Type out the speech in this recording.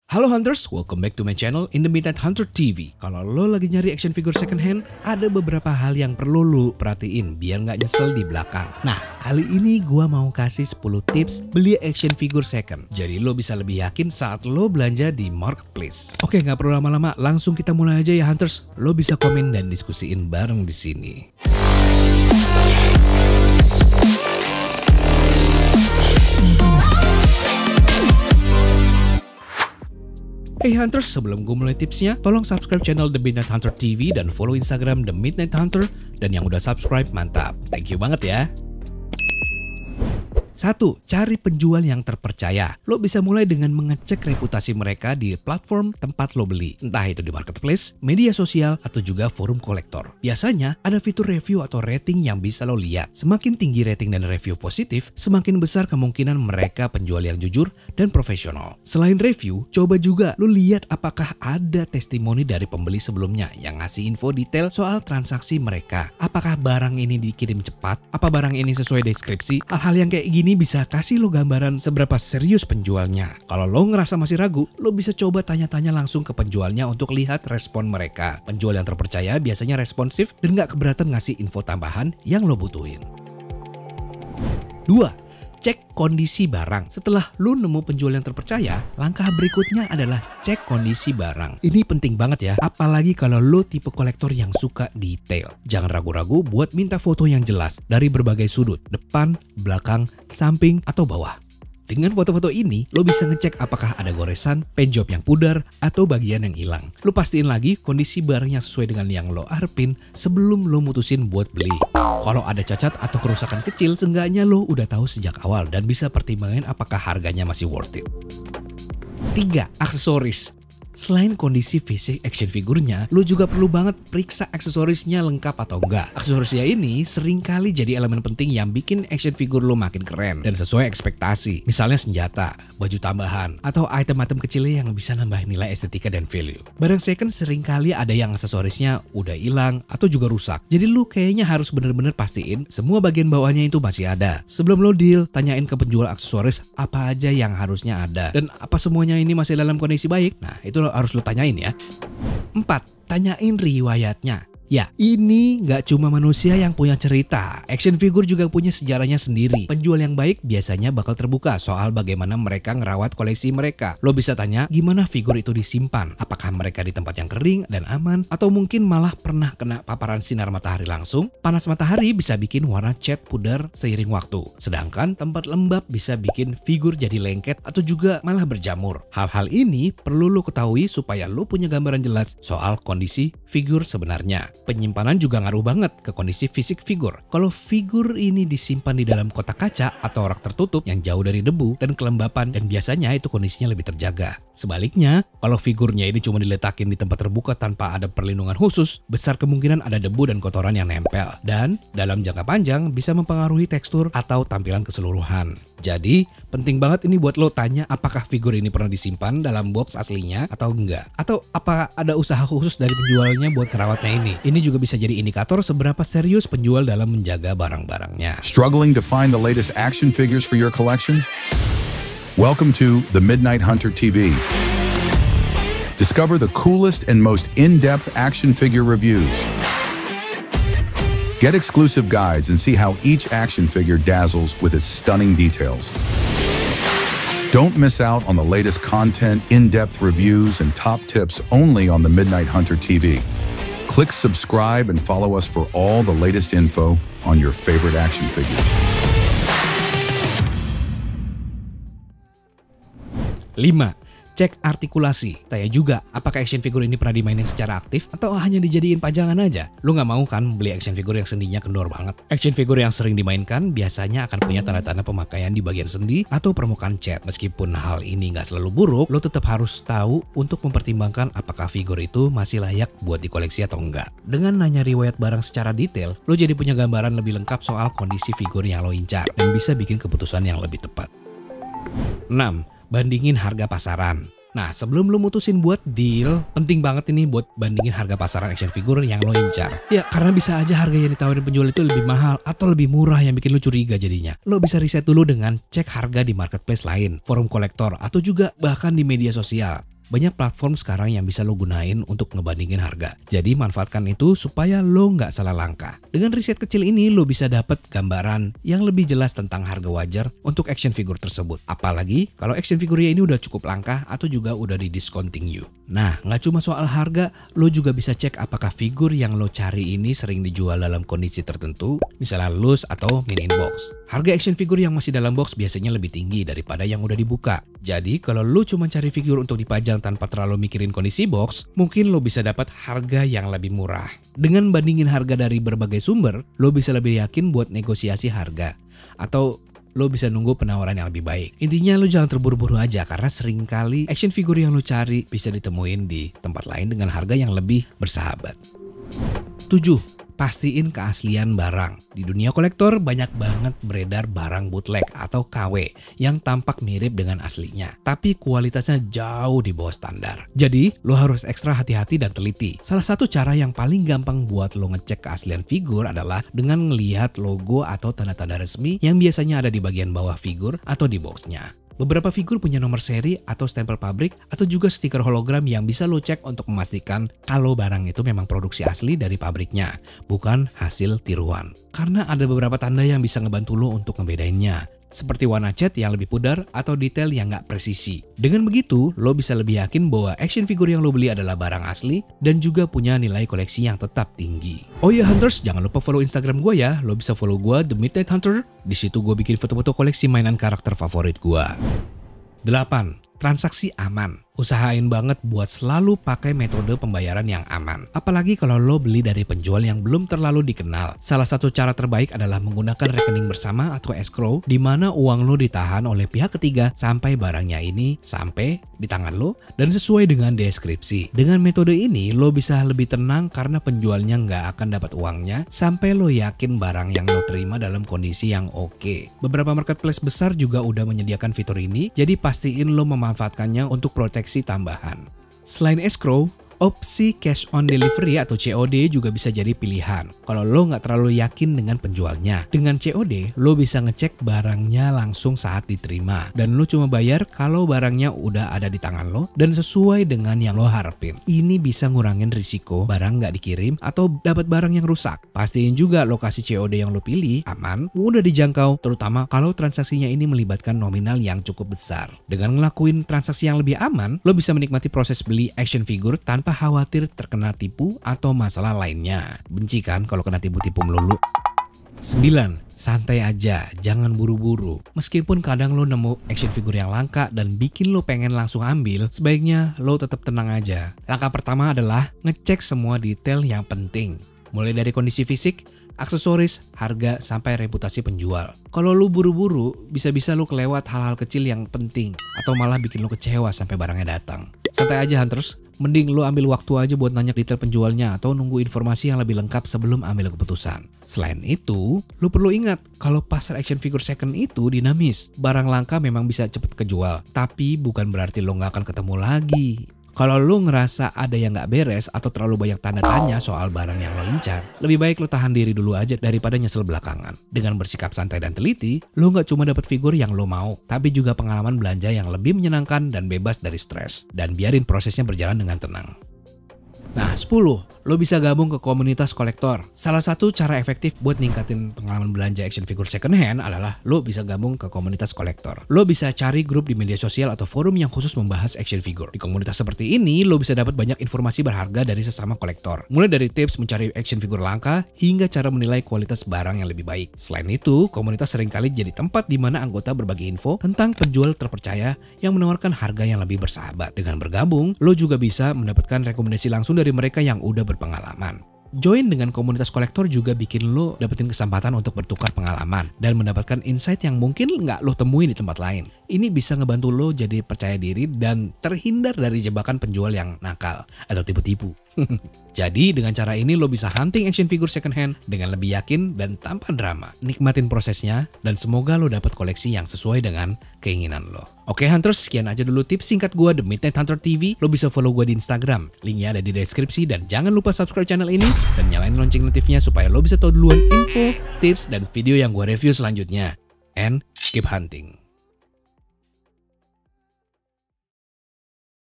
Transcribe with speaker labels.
Speaker 1: Halo Hunters, welcome back to my channel in the Midnight Hunter TV. Kalau lo lagi nyari action figure second hand, ada beberapa hal yang perlu lo perhatiin biar nggak nyesel di belakang. Nah, kali ini gua mau kasih 10 tips beli action figure second. Jadi lo bisa lebih yakin saat lo belanja di marketplace. Oke, nggak perlu lama-lama, langsung kita mulai aja ya Hunters. Lo bisa komen dan diskusiin bareng di sini. Hey Hunters, sebelum gue mulai tipsnya, tolong subscribe channel The Midnight Hunter TV dan follow Instagram The Midnight Hunter. Dan yang udah subscribe, mantap. Thank you banget ya. 1. Cari penjual yang terpercaya. Lo bisa mulai dengan mengecek reputasi mereka di platform tempat lo beli. Entah itu di marketplace, media sosial, atau juga forum kolektor. Biasanya ada fitur review atau rating yang bisa lo lihat. Semakin tinggi rating dan review positif, semakin besar kemungkinan mereka penjual yang jujur dan profesional. Selain review, coba juga lo lihat apakah ada testimoni dari pembeli sebelumnya yang ngasih info detail soal transaksi mereka. Apakah barang ini dikirim cepat? Apa barang ini sesuai deskripsi? Hal-hal yang kayak gini bisa kasih lo gambaran seberapa serius penjualnya. Kalau lo ngerasa masih ragu, lo bisa coba tanya-tanya langsung ke penjualnya untuk lihat respon mereka. Penjual yang terpercaya biasanya responsif dan gak keberatan ngasih info tambahan yang lo butuhin. 2. Cek kondisi barang. Setelah lo nemu penjual yang terpercaya, langkah berikutnya adalah cek kondisi barang. Ini penting banget ya, apalagi kalau lo tipe kolektor yang suka detail. Jangan ragu-ragu buat minta foto yang jelas dari berbagai sudut, depan, belakang, samping, atau bawah. Dengan foto-foto ini, lo bisa ngecek apakah ada goresan, paintjob yang pudar, atau bagian yang hilang. Lo pastiin lagi kondisi barangnya sesuai dengan yang lo harapin sebelum lo mutusin buat beli. Kalau ada cacat atau kerusakan kecil, seenggaknya lo udah tahu sejak awal dan bisa pertimbangin apakah harganya masih worth it. 3. Aksesoris. Selain kondisi fisik action figurnya, lo juga perlu banget periksa aksesorisnya lengkap atau enggak. Aksesorisnya ini seringkali jadi elemen penting yang bikin action figure lo makin keren dan sesuai ekspektasi. Misalnya senjata, baju tambahan, atau item-item kecilnya yang bisa nambah nilai estetika dan value. Barang second seringkali ada yang aksesorisnya udah hilang atau juga rusak. Jadi lo kayaknya harus bener-bener pastiin semua bagian bawahnya itu masih ada. Sebelum lo deal, tanyain ke penjual aksesoris apa aja yang harusnya ada dan apa semuanya ini masih dalam kondisi baik. Nah, itu harus lo tanyain ya. 4. Tanyain riwayatnya. Ya, ini nggak cuma manusia yang punya cerita. Action figure juga punya sejarahnya sendiri. Penjual yang baik biasanya bakal terbuka soal bagaimana mereka ngerawat koleksi mereka. Lo bisa tanya gimana figur itu disimpan. Apakah mereka di tempat yang kering dan aman? Atau mungkin malah pernah kena paparan sinar matahari langsung? Panas matahari bisa bikin warna cat pudar seiring waktu. Sedangkan tempat lembab bisa bikin figur jadi lengket atau juga malah berjamur. Hal-hal ini perlu lo ketahui supaya lo punya gambaran jelas soal kondisi figur sebenarnya. Penyimpanan juga ngaruh banget ke kondisi fisik figur. Kalau figur ini disimpan di dalam kotak kaca atau rak tertutup yang jauh dari debu dan kelembapan, dan biasanya itu kondisinya lebih terjaga. Sebaliknya, kalau figurnya ini cuma diletakin di tempat terbuka tanpa ada perlindungan khusus, besar kemungkinan ada debu dan kotoran yang nempel. Dan dalam jangka panjang bisa mempengaruhi tekstur atau tampilan keseluruhan. Jadi, penting banget ini buat lo tanya apakah figur ini pernah disimpan dalam box aslinya atau enggak. Atau apa ada usaha khusus dari penjualnya buat merawatnya ini. Ini juga bisa jadi indikator seberapa serius penjual dalam menjaga barang-barangnya.
Speaker 2: Struggling to find the latest action figures for your collection? Welcome to The Midnight Hunter TV. Discover the coolest and most in-depth action figure reviews. Get exclusive guides and see how each action figure dazzles with its stunning details. Don't miss out on the latest content, in-depth reviews, and top tips only on The Midnight Hunter TV. Click subscribe and follow us for all the latest info on your favorite action figures.
Speaker 1: 5. Cek artikulasi. Tanya juga apakah action figure ini pernah dimainin secara aktif atau hanya dijadiin pajangan aja. Lo nggak mau kan beli action figure yang sendinya kendor banget. Action figure yang sering dimainkan biasanya akan punya tanda-tanda pemakaian di bagian sendi atau permukaan cat. Meskipun hal ini nggak selalu buruk, lo tetap harus tahu untuk mempertimbangkan apakah figur itu masih layak buat dikoleksi atau enggak. Dengan nanya riwayat barang secara detail, lo jadi punya gambaran lebih lengkap soal kondisi figur yang lo incar dan bisa bikin keputusan yang lebih tepat. 6. Bandingin harga pasaran. Nah, sebelum lo mutusin buat deal, penting banget ini buat bandingin harga pasaran action figure yang lo incar. Ya, karena bisa aja harga yang ditawarin penjual itu lebih mahal atau lebih murah yang bikin lo curiga jadinya. Lo bisa riset dulu dengan cek harga di marketplace lain, forum kolektor, atau juga bahkan di media sosial. banyak platform sekarang yang bisa lo gunain untuk ngebandingin harga. Jadi manfaatkan itu supaya lo nggak salah langkah. Dengan riset kecil ini lo bisa dapat gambaran yang lebih jelas tentang harga wajar untuk action figure tersebut. Apalagi kalau action figurnya ini udah cukup langka atau juga udah di discontinue. Nah, nggak cuma soal harga, lo juga bisa cek apakah figur yang lo cari ini sering dijual dalam kondisi tertentu, misalnya loose atau mini in box. Harga action figure yang masih dalam box biasanya lebih tinggi daripada yang udah dibuka. Jadi kalau lo cuma cari figur untuk dipajang tanpa terlalu mikirin kondisi box, mungkin lo bisa dapat harga yang lebih murah. Dengan bandingin harga dari berbagai sumber, lo bisa lebih yakin buat negosiasi harga. Atau lo bisa nunggu penawaran yang lebih baik. Intinya lo jangan terburu-buru aja karena seringkali action figure yang lo cari bisa ditemuin di tempat lain dengan harga yang lebih bersahabat. 7. Pastiin keaslian barang. Di dunia kolektor banyak banget beredar barang bootleg atau KW yang tampak mirip dengan aslinya, tapi kualitasnya jauh di bawah standar. Jadi lo harus ekstra hati-hati dan teliti. Salah satu cara yang paling gampang buat lo ngecek keaslian figur adalah dengan ngelihat logo atau tanda-tanda resmi yang biasanya ada di bagian bawah figur atau di boxnya. Beberapa figur punya nomor seri atau stempel pabrik atau juga stiker hologram yang bisa lo cek untuk memastikan kalau barang itu memang produksi asli dari pabriknya, bukan hasil tiruan. Karena ada beberapa tanda yang bisa ngebantu lo untuk ngebedainnya, seperti warna cat yang lebih pudar atau detail yang nggak presisi. Dengan begitu, lo bisa lebih yakin bahwa action figure yang lo beli adalah barang asli dan juga punya nilai koleksi yang tetap tinggi. Oh ya Hunters, jangan lupa follow Instagram gue ya. Lo bisa follow gue The Midnight Hunter. Di situ gue bikin foto-foto koleksi mainan karakter favorit gue. 8. Transaksi aman. Usahain banget buat selalu pakai metode pembayaran yang aman. Apalagi kalau lo beli dari penjual yang belum terlalu dikenal. Salah satu cara terbaik adalah menggunakan rekening bersama atau escrow, di mana uang lo ditahan oleh pihak ketiga sampai barangnya ini sampai di tangan lo dan sesuai dengan deskripsi. Dengan metode ini lo bisa lebih tenang karena penjualnya nggak akan dapat uangnya sampai lo yakin barang yang lo terima dalam kondisi yang oke. Beberapa marketplace besar juga udah menyediakan fitur ini, jadi pastiin lo memanfaatkannya untuk proteksi tambahan. Selain escrow, opsi cash on delivery atau COD juga bisa jadi pilihan kalau lo nggak terlalu yakin dengan penjualnya. Dengan COD, lo bisa ngecek barangnya langsung saat diterima dan lo cuma bayar kalau barangnya udah ada di tangan lo dan sesuai dengan yang lo harapin. Ini bisa ngurangin risiko barang nggak dikirim atau dapat barang yang rusak. Pastiin juga lokasi COD yang lo pilih aman, mudah dijangkau, terutama kalau transaksinya ini melibatkan nominal yang cukup besar. Dengan ngelakuin transaksi yang lebih aman, lo bisa menikmati proses beli action figure tanpa khawatir terkena tipu atau masalah lainnya. Benci kan kalau kena tipu-tipu melulu. 9. Santai aja, jangan buru-buru. Meskipun kadang lo nemu action figure yang langka dan bikin lo pengen langsung ambil, sebaiknya lo tetap tenang aja. Langkah pertama adalah ngecek semua detail yang penting. Mulai dari kondisi fisik, aksesoris, harga, sampai reputasi penjual. Kalau lu buru-buru, bisa-bisa lu kelewat hal-hal kecil yang penting atau malah bikin lu kecewa sampai barangnya datang. Santai aja Hunters, mending lu ambil waktu aja buat nanya detail penjualnya atau nunggu informasi yang lebih lengkap sebelum ambil keputusan. Selain itu, lu perlu ingat kalau pasar action figure second itu dinamis. Barang langka memang bisa cepet kejual, tapi bukan berarti lo nggak akan ketemu lagi. Kalau lo ngerasa ada yang nggak beres atau terlalu banyak tanda tanya soal barang yang lo incar, lebih baik lo tahan diri dulu aja daripada nyesel belakangan. Dengan bersikap santai dan teliti, lo nggak cuma dapat figur yang lo mau, tapi juga pengalaman belanja yang lebih menyenangkan dan bebas dari stres. Dan biarin prosesnya berjalan dengan tenang. Nah, 10. Lo bisa gabung ke komunitas kolektor. Salah satu cara efektif buat ningkatin pengalaman belanja action figure second hand adalah lo bisa gabung ke komunitas kolektor. Lo bisa cari grup di media sosial atau forum yang khusus membahas action figure. Di komunitas seperti ini, lo bisa dapat banyak informasi berharga dari sesama kolektor. Mulai dari tips mencari action figure langka hingga cara menilai kualitas barang yang lebih baik. Selain itu, komunitas seringkali jadi tempat di mana anggota berbagi info tentang penjual terpercaya yang menawarkan harga yang lebih bersahabat. Dengan bergabung, lo juga bisa mendapatkan rekomendasi langsung dari mereka yang udah berpengalaman. Join dengan komunitas kolektor juga bikin lo dapetin kesempatan untuk bertukar pengalaman dan mendapatkan insight yang mungkin nggak lo temuin di tempat lain. Ini bisa ngebantu lo jadi percaya diri dan terhindar dari jebakan penjual yang nakal atau tipu-tipu. Jadi dengan cara ini lo bisa hunting action figure second hand dengan lebih yakin dan tanpa drama. Nikmatin prosesnya dan semoga lo dapat koleksi yang sesuai dengan keinginan lo. Oke Hunters, sekian aja dulu tips singkat gue The Midnight Hunter TV. Lo bisa follow gue di Instagram, linknya ada di deskripsi, dan jangan lupa subscribe channel ini dan nyalain lonceng notifnya supaya lo bisa tahu duluan info, tips, dan video yang gue review selanjutnya. And keep hunting.